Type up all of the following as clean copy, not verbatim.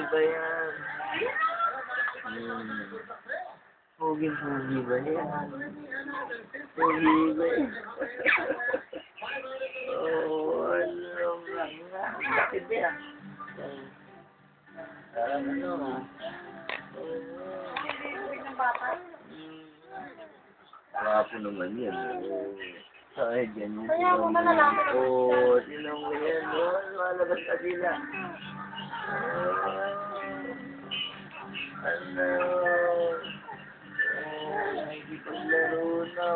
ba yan? Pogi ba yan? Pogi ba yan? Oh, ano lang nga. Bakit ba yan? Ano nga? Wala po naman yan. Ay, ganyan. Kaya mo ba nalaman? Oo, tinan mo yan. Malabas ka sila. Ano? Nakikipaglaro na,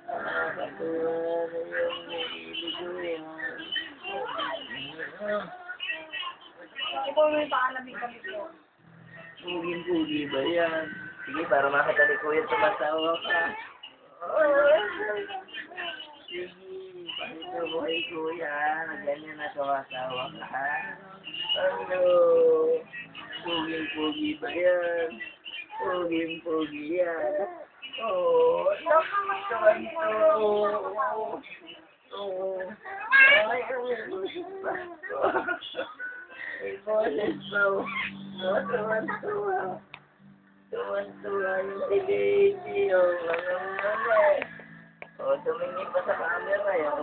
nakakatuwa na yung naiibig ko yan. Ikaw may paalamig kami ko. Pugin-pugi ba yan? Sige, para makita ni Kuya tumasawa ka. Sige, pakita mo kay Kuya na ganyan na tumasawa ka, ha? Ano? Pugin-pugi ba yan? Pugin-pugi yan. Oo, ay, ay, boses ba? Tuwan-tuwa yung si baby, tumingin pa sa camera, ayaw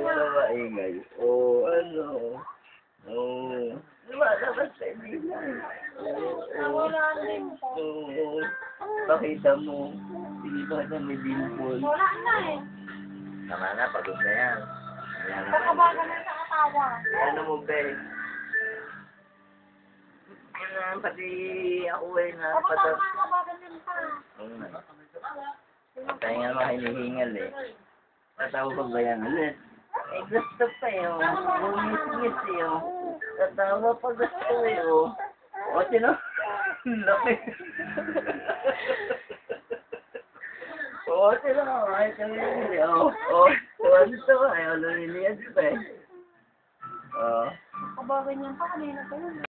na maingay. Ano? Lumalabas sa ibila. Pakita mo. Sige ba na may dimple? Wala na eh. Tama na, pagod na yan. Kakabagan na sa katawa. Ano mo, Ben? Pati ako na Kapag kakabagan din pa. Tayo nga naman hinihingal eh. Tatawa pa ba yan ulit? Eh, gusto pa eh, Bumis-ngis eh, Tatawa pa gusto eh, O, sino? Laki. Sino? Ay, kami hindi, tuwan-tuwa eh. Lumilias pa eh. Kabagan yan pa kanina pa yun.